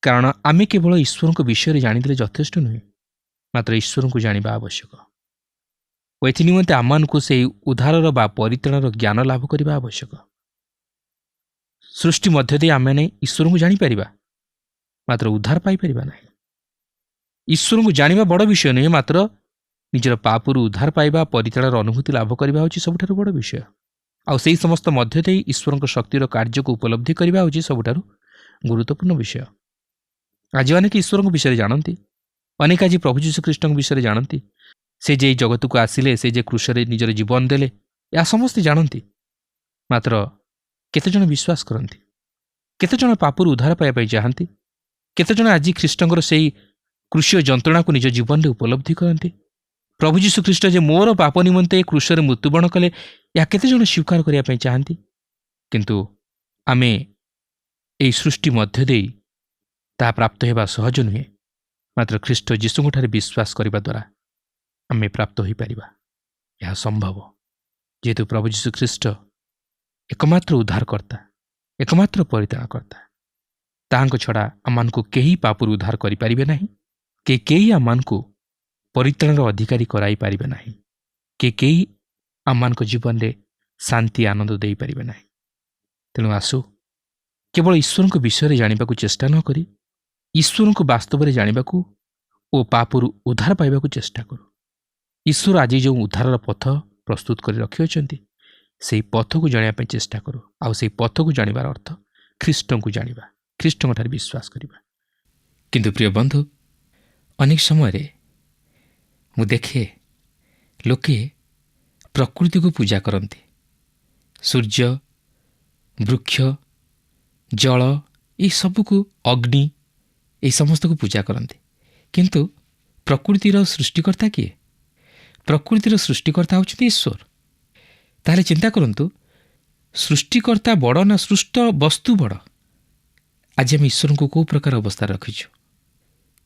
କାରଣ ଆମେ କେବଳ ଈଶ୍ୱରଙ୍କ ବିଷୟରେ ଜାଣିଦେଲେ ଯଥେଷ୍ଟ ନୁହେଁ, ମାତ୍ର ଈଶ୍ୱରଙ୍କୁ ଜାଣିବା ଆବଶ୍ୟକ ଓ ଏଥି ନିମନ୍ତେ ଆମମାନଙ୍କୁ ସେହି ଉଦ୍ଧାରର ବା ପରିତ୍ରାଣର ଜ୍ଞାନ ଲାଭ କରିବା ଆବଶ୍ୟକ। ସୃଷ୍ଟି ମଧ୍ୟ ଦେଇ ଆମେମାନେ ଈଶ୍ୱରଙ୍କୁ ଜାଣିପାରିବା, ମାତ୍ର ଉଦ୍ଧାର ପାଇପାରିବା ନାହିଁ। ଈଶ୍ୱରଙ୍କୁ ଜାଣିବା ବଡ଼ ବିଷୟ ନୁହେଁ, ମାତ୍ର ନିଜର ପାପରୁ ଉଦ୍ଧାର ପାଇବା, ପରିତ୍ରାଣର ଅନୁଭୂତି ଲାଭ କରିବା ହେଉଛି ସବୁଠାରୁ ବଡ଼ ବିଷୟ। ଆଉ ସେହି ସମସ୍ତ ମଧ୍ୟ ଦେଇ ଈଶ୍ୱରଙ୍କ ଶକ୍ତିର କାର୍ଯ୍ୟକୁ ଉପଲବ୍ଧି କରିବା ହେଉଛି ସବୁଠାରୁ ଗୁରୁତ୍ୱପୂର୍ଣ୍ଣ ବିଷୟ। ଆଜି ଅନେକ ଈଶ୍ୱରଙ୍କ ବିଷୟରେ ଜାଣନ୍ତି, ଅନେକ ଆଜି ପ୍ରଭୁ ଯୀଶୁଖ୍ରୀଷ୍ଟଙ୍କ ବିଷୟରେ ଜାଣନ୍ତି। ସେ ଯେ ଏହି ଜଗତକୁ ଆସିଲେ, ସେ ଯେ କ୍ରୁଶରେ ନିଜର ଜୀବନ ଦେଲେ, ଏହା ସମସ୍ତେ ଜାଣନ୍ତି। ମାତ୍ର କେତେଜଣ ବିଶ୍ୱାସ କରନ୍ତି? କେତେଜଣ ପାପରୁ ଉଦ୍ଧାର ପାଇବା ପାଇଁ ଚାହାନ୍ତି? କେତେଜଣ ଆଜି ଖ୍ରୀଷ୍ଟଙ୍କର ସେହି କ୍ରୁଶୀୟ ଯନ୍ତ୍ରଣାକୁ ନିଜ ଜୀବନରେ ଉପଲବ୍ଧି କରନ୍ତି? ପ୍ରଭୁ ଯୀଶୁଖ୍ରୀଷ୍ଟ ଯେ ମୋର ପାପ ନିମନ୍ତେ କ୍ରୁଶରେ ମୃତ୍ୟୁବରଣ କଲେ, ଏହା କେତେଜଣ ସ୍ୱୀକାର କରିବା ପାଇଁ ଚାହାନ୍ତି? କିନ୍ତୁ ଆମେ ଏହି ସୃଷ୍ଟି ମଧ୍ୟ ଦେଇ ତାହା ପ୍ରାପ୍ତ ହେବା ସହଜ ନୁହେଁ, ମାତ୍ର ଖ୍ରୀଷ୍ଟ ଯୀଶୁଙ୍କଠାରେ ବିଶ୍ୱାସ କରିବା ଦ୍ୱାରା ଆମେ ପ୍ରାପ୍ତ ହୋଇପାରିବା। ଏହା ସମ୍ଭବ, ଯେହେତୁ ପ୍ରଭୁ ଯୀଶୁଖ୍ରୀଷ୍ଟ ଏକମାତ୍ର ଉଦ୍ଧାରକର୍ତ୍ତା, ଏକମାତ୍ର ପରିତ୍ରାଣକର୍ତ୍ତା। ତାହାଙ୍କ ଛଡ଼ା ଆମମାନଙ୍କୁ କେହି ପାପରୁ ଉଦ୍ଧାର କରିପାରିବେ ନାହିଁ। କେହି ଆମମାନଙ୍କୁ ପରିତ୍ରାଣର ଅଧିକାରୀ କରାଇ ପାରିବେ ନାହିଁ। କେହି ଆମମାନଙ୍କ ଜୀବନରେ ଶାନ୍ତି ଆନନ୍ଦ ଦେଇପାରିବେ ନାହିଁ। ତେଣୁ ଆସୁ କେବଳ ଈଶ୍ୱରଙ୍କ ବିଷୟରେ ଜାଣିବାକୁ ଚେଷ୍ଟା ନ କରି ଈଶ୍ୱରଙ୍କୁ ବାସ୍ତବରେ ଜାଣିବାକୁ ଓ ପାପରୁ ଉଦ୍ଧାର ପାଇବାକୁ ଚେଷ୍ଟା କରୁ। ଈଶ୍ୱର ଆଜି ଯେଉଁ ଉଦ୍ଧାରର ପଥ ପ୍ରସ୍ତୁତ କରି ରଖିଅଛନ୍ତି, ସେହି ପଥକୁ ଜାଣିବା ପାଇଁ ଚେଷ୍ଟା କରୁ। ଆଉ ସେହି ପଥକୁ ଜାଣିବାର ଅର୍ଥ ଖ୍ରୀଷ୍ଟଙ୍କୁ ଜାଣିବା, ଖ୍ରୀଷ୍ଟଙ୍କଠାରେ ବିଶ୍ୱାସ କରିବା। କିନ୍ତୁ ପ୍ରିୟ ବନ୍ଧୁ, ଅନେକ ସମୟରେ ମୁଁ ଦେଖେ ଲୋକେ ପ୍ରକୃତିକୁ ପୂଜା କରନ୍ତି। ସୂର୍ଯ୍ୟ, ବୃକ୍ଷ, ଜଳ, ଏହିସବୁକୁ, ଅଗ୍ନି, ଏହି ସମସ୍ତକୁ ପୂଜା କରନ୍ତି। କିନ୍ତୁ ପ୍ରକୃତିର ସୃଷ୍ଟିକର୍ତ୍ତା କିଏ? ପ୍ରକୃତିର ସୃଷ୍ଟିକର୍ତ୍ତା ହେଉଛନ୍ତି ଈଶ୍ୱର। ତାହେଲେ ଚିନ୍ତା କରନ୍ତୁ, ସୃଷ୍ଟିକର୍ତ୍ତା ବଡ଼ ନା ସୃଷ୍ଟ ବସ୍ତୁ ବଡ଼? ଆଜି ଆମେ ଈଶ୍ୱରଙ୍କୁ କେଉଁ ପ୍ରକାର ଅବସ୍ଥାରେ ରଖିଛୁ?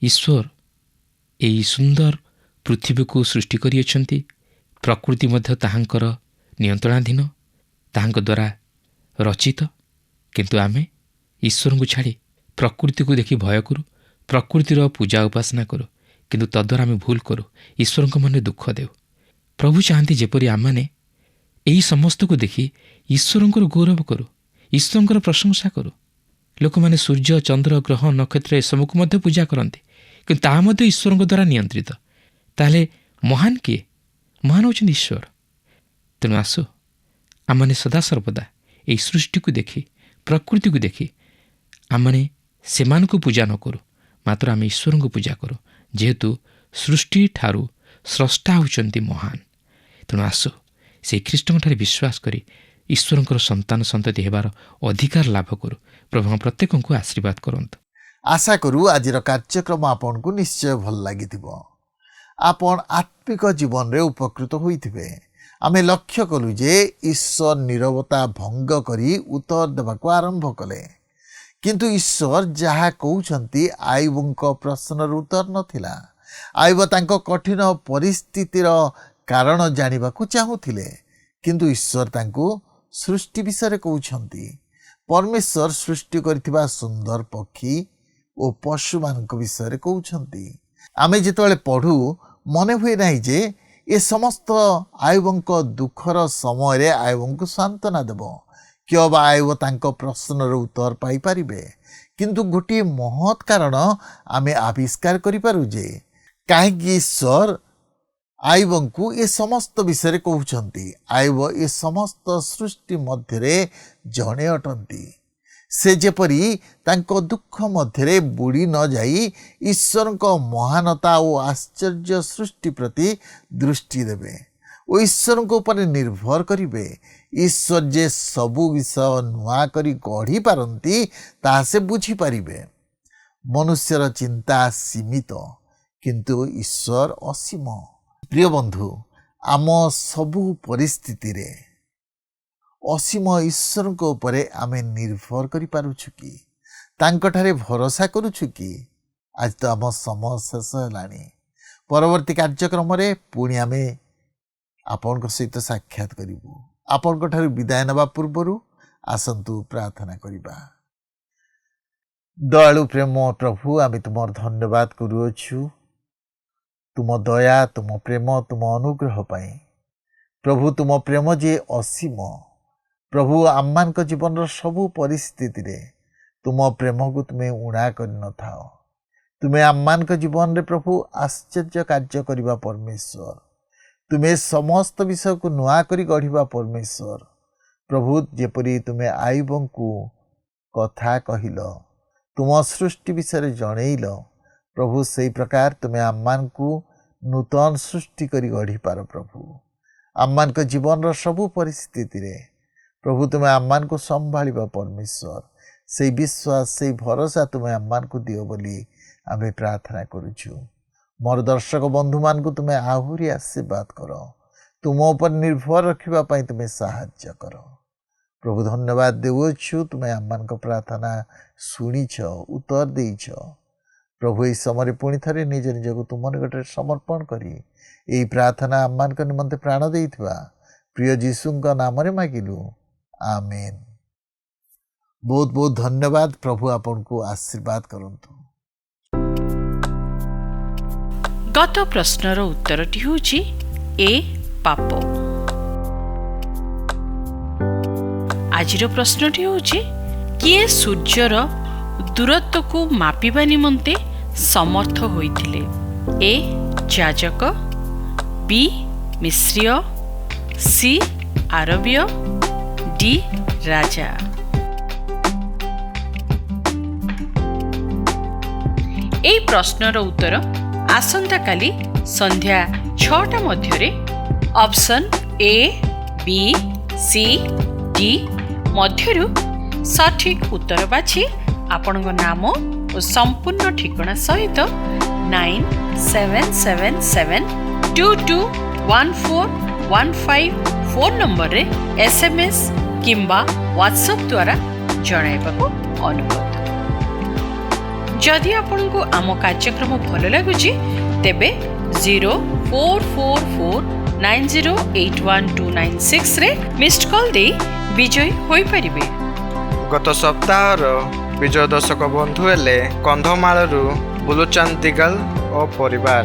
ଈଶ୍ୱର ଏହି ସୁନ୍ଦର ପୃଥିବୀକୁ ସୃଷ୍ଟି କରିଅଛନ୍ତି। ପ୍ରକୃତି ମଧ୍ୟ ତାହାଙ୍କର ନିୟନ୍ତ୍ରଣାଧୀନ, ତାହାଙ୍କ ଦ୍ୱାରା ରଚିତ। କିନ୍ତୁ ଆମେ ଈଶ୍ୱରଙ୍କୁ ଛାଡ଼ି ପ୍ରକୃତିକୁ ଦେଖି ଭୟ କରୁ, ପ୍ରକୃତିର ପୂଜା ଉପାସନା କରୁ। କିନ୍ତୁ ତଦ୍ୱାରା ଆମେ ଭୁଲ କରୁ, ଈଶ୍ୱରଙ୍କ ମନରେ ଦୁଃଖ ଦେଉ। ପ୍ରଭୁ ଚାହାନ୍ତି ଯେପରି ଆମମାନେ ଏହି ସମସ୍ତକୁ ଦେଖି ଈଶ୍ୱରଙ୍କର ଗୌରବ କରୁ, ଈଶ୍ୱରଙ୍କର ପ୍ରଶଂସା କରୁ। ଲୋକମାନେ ସୂର୍ଯ୍ୟ, ଚନ୍ଦ୍ର, ଗ୍ରହ, ନକ୍ଷତ୍ର ଏସବୁକୁ ମଧ୍ୟ ପୂଜା କରନ୍ତି, କିନ୍ତୁ ତାହା ମଧ୍ୟ ଈଶ୍ୱରଙ୍କ ଦ୍ୱାରା ନିୟନ୍ତ୍ରିତ। ତାହେଲେ ମହାନ କିଏ? ମହାନ ହେଉଛନ୍ତି ଈଶ୍ୱର। ତେଣୁ ଆସୁ ଆମମାନେ ସଦାସର୍ବଦା ଏହି ସୃଷ୍ଟିକୁ ଦେଖି, ପ୍ରକୃତିକୁ ଦେଖି ଆମମାନେ ସେମାନଙ୍କୁ ପୂଜା ନ କରୁ, ମାତ୍ର ଆମେ ଈଶ୍ୱରଙ୍କୁ ପୂଜା କରୁ, ଯେହେତୁ ସୃଷ୍ଟି ଠାରୁ ସ୍ରଷ୍ଟା ହେଉଛନ୍ତି ମହାନ। ତେଣୁ ଆସ ସେହି ଖ୍ରୀଷ୍ଟଙ୍କଠାରେ ବିଶ୍ୱାସ କରି ଈଶ୍ୱରଙ୍କର ସନ୍ତାନ ସନ୍ତତି ହେବାର ଅଧିକାର ଲାଭ କରୁ। ପ୍ରଭୁ ପ୍ରତ୍ୟେକଙ୍କୁ ଆଶୀର୍ବାଦ କରନ୍ତୁ। ଆଶା କରୁ ଆଜିର କାର୍ଯ୍ୟକ୍ରମ ଆପଣଙ୍କୁ ନିଶ୍ଚୟ ଭଲ ଲାଗିଥିବ। ଆପଣ ଆତ୍ମିକ ଜୀବନରେ ଉପକୃତ ହୋଇଥିବେ। ଆମେ ଲକ୍ଷ୍ୟ କଲୁ ଯେ ଈଶ୍ୱର ନୀରବତା ଭଙ୍ଗ କରି ଉତ୍ତର ଦେବାକୁ ଆରମ୍ଭ କଲେ। କିନ୍ତୁ ଈଶ୍ୱର ଯାହା କହୁଛନ୍ତି ଆୟୁବଙ୍କ ପ୍ରଶ୍ନର ଉତ୍ତର ନଥିଲା। ଆୟୁବ ତାଙ୍କ କଠିନ ପରିସ୍ଥିତିର କାରଣ ଜାଣିବାକୁ ଚାହୁଁଥିଲେ, କିନ୍ତୁ ଈଶ୍ୱର ତାଙ୍କୁ ସୃଷ୍ଟି ବିଷୟରେ କହୁଛନ୍ତି। ପରମେଶ୍ୱର ସୃଷ୍ଟି କରିଥିବା ସୁନ୍ଦର ପକ୍ଷୀ ଓ ପଶୁମାନଙ୍କ ବିଷୟରେ କହୁଛନ୍ତି। ଆମେ ଯେତେବେଳେ ପଢ଼ୁ ମନେ ହୁଏ ନାହିଁ ଯେ ଏ ସମସ୍ତ ଆୟୁବଙ୍କ ଦୁଃଖର ସମୟରେ ଆୟୁବଙ୍କୁ ସାନ୍ତ୍ୱନା ଦେବ, କି ଅବା ଆୟୁବ ତାଙ୍କ ପ୍ରଶ୍ନର ଉତ୍ତର ପାଇପାରିବେ। କିନ୍ତୁ ଗୋଟିଏ ମହତ୍ କାରଣ ଆମେ ଆବିଷ୍କାର କରିପାରୁ ଯେ କାହିଁକି ଈଶ୍ୱର ଆୟୁବଙ୍କୁ ଏ ସମସ୍ତ ବିଷୟରେ କହୁଛନ୍ତି। ଆୟୁବ ଏ ସମସ୍ତ ସୃଷ୍ଟି ମଧ୍ୟରେ ଜଣେ ଅଟନ୍ତି। ସେ ଯେପରି ତାଙ୍କ ଦୁଃଖ ମଧ୍ୟରେ ବୁଡ଼ି ନ ଯାଇ ଈଶ୍ୱରଙ୍କ ମହାନତା ଓ ଆଶ୍ଚର୍ଯ୍ୟ ସୃଷ୍ଟି ପ୍ରତି ଦୃଷ୍ଟି ଦେବେ ଓ ଈଶ୍ୱରଙ୍କ ଉପରେ ନିର୍ଭର କରିବେ। ଈଶ୍ୱର ଯେ ସବୁ ବିଷୟ ନୂଆ କରି ଗଢ଼ିପାରନ୍ତି ତାହା ସେ ବୁଝିପାରିବେ। ମନୁଷ୍ୟର ଚିନ୍ତା ସୀମିତ, କିନ୍ତୁ ଈଶ୍ୱର ଅସୀମ। ପ୍ରିୟ ବନ୍ଧୁ, ଆମ ସବୁ ପରିସ୍ଥିତିରେ ଅସୀମ ଈଶ୍ୱରଙ୍କ ଉପରେ ଆମେ ନିର୍ଭର କରିପାରୁଛୁ କି? ତାଙ୍କଠାରେ ଭରସା କରୁଛୁ କି? ଆଜି ତ ଆମ ସମୟ ଶେଷ ହେଲାଣି। ପରବର୍ତ୍ତୀ କାର୍ଯ୍ୟକ୍ରମରେ ପୁଣି ଆମେ ଆପଣଙ୍କ ସହିତ ସାକ୍ଷାତ କରିବୁ। ଆପଣଙ୍କଠାରୁ ବିଦାୟ ନେବା ପୂର୍ବରୁ ଆସନ୍ତୁ ପ୍ରାର୍ଥନା କରିବା। ଦୟାଳୁ ପ୍ରେମ ପ୍ରଭୁ, ଆମେ ତୁମର ଧନ୍ୟବାଦ କରୁଅଛୁ ତୁମ ଦୟା, ତୁମ ପ୍ରେମ, ତୁମ ଅନୁଗ୍ରହ ପାଇଁ। ପ୍ରଭୁ, ତୁମ ପ୍ରେମ ଯେ ଅସୀମ। ପ୍ରଭୁ, ଆମମାନଙ୍କ ଜୀବନର ସବୁ ପରିସ୍ଥିତିରେ ତୁମ ପ୍ରେମକୁ ତୁମେ ଉଣା କରିନଥାଅ। ତୁମେ ଆମମାନଙ୍କ ଜୀବନରେ ପ୍ରଭୁ ଆଶ୍ଚର୍ଯ୍ୟ କାର୍ଯ୍ୟ କରିବା ପରମେଶ୍ୱର। ତୁମେ ସମସ୍ତ ବିଷୟକୁ ନୂଆ କରି ଗଢ଼ିବା ପରମେଶ୍ୱର। ପ୍ରଭୁ, ଯେପରି ତୁମେ ଆୟୁବଙ୍କୁ କଥା କହିଲ, ତୁମ ସୃଷ୍ଟି ବିଷୟରେ ଜଣେଇଲ, ପ୍ରଭୁ ସେଇ ପ୍ରକାର ତୁମେ ଆମମାନଙ୍କୁ ନୂତନ ସୃଷ୍ଟି କରି ଗଢ଼ିପାର। ପ୍ରଭୁ, ଆମମାନଙ୍କ ଜୀବନର ସବୁ ପରିସ୍ଥିତିରେ ପ୍ରଭୁ ତୁମେ ଆମମାନଙ୍କୁ ସମ୍ଭାଳିବ ପରମେଶ୍ୱର। ସେଇ ବିଶ୍ୱାସ, ସେଇ ଭରସା ତୁମେ ଆମମାନଙ୍କୁ ଦିଅ ବୋଲି ଆମେ ପ୍ରାର୍ଥନା କରୁଛୁ। ମୋର ଦର୍ଶକ ବନ୍ଧୁମାନଙ୍କୁ ତୁମେ ଆହୁରି ଆଶୀର୍ବାଦ କର। ତୁମ ଉପରେ ନିର୍ଭର ରଖିବା ପାଇଁ ତୁମେ ସାହାଯ୍ୟ କର। ପ୍ରଭୁ, ଧନ୍ୟବାଦ ଦେଉଅଛୁ, ତୁମେ ଆମମାନଙ୍କ ପ୍ରାର୍ଥନା ଶୁଣିଛ, ଉତ୍ତର ଦେଇଛ। ପ୍ରଭୁ, ଏହି ସମୟରେ ପୁଣି ଥରେ ନିଜ ନିଜକୁ ତୁମ ନିକଟରେ ସମର୍ପଣ କରି ଏହି ପ୍ରାର୍ଥନା ଆମମାନଙ୍କ ନିମନ୍ତେ ପ୍ରାଣ ଦେଇଥିବା ପ୍ରିୟ ଯୀଶୁଙ୍କ ନାମରେ ମାଗିଲୁ, ଆମେନ୍। ବହୁତ ବହୁତ ଧନ୍ୟବାଦ। ପ୍ରଭୁ ଆପଣଙ୍କୁ ଆଶୀର୍ବାଦ କରନ୍ତୁ। ଗତ ପ୍ରଶ୍ନର ଉତ୍ତରଟି ହେଉଛି ଏ ପାପ। ଆଜିର ପ୍ରଶ୍ନଟି ହେଉଛି କିଏ ସୂର୍ଯ୍ୟର ଦୂରତ୍ୱକୁ ମାପିବା ନିମନ୍ତେ ସମର୍ଥ ହୋଇଥିଲେ? ଏ ଯାଜକ, ବି ମିଶ୍ରୀୟ, ସି ଆରବୀୟ, ଡି ରାଜା। এই প্রশ্নর উত্তর আসন্তাকালি সন্ধ্যা 6টা মধ্যে option A, B, C, D মধ্যরু সঠিক উত্তর বাছি আপনার নাম ও সম্পূর্ণ ঠিকনা সহিত 9777221415 ফোন নম্বরে SMS কিংবা WhatsApp দ্বারা জଣାଇବାକୁ অনুরোধ। जदि आपको आम कार्यक्रम भल लगुच तेबे 0444908129 रे मिस्ड कॉल दे विजयी होई परिबे। गत सप्ताहर विजय दर्शक बंधु हेले कंधमालरू बुलुचांद दिगाल और परिवार।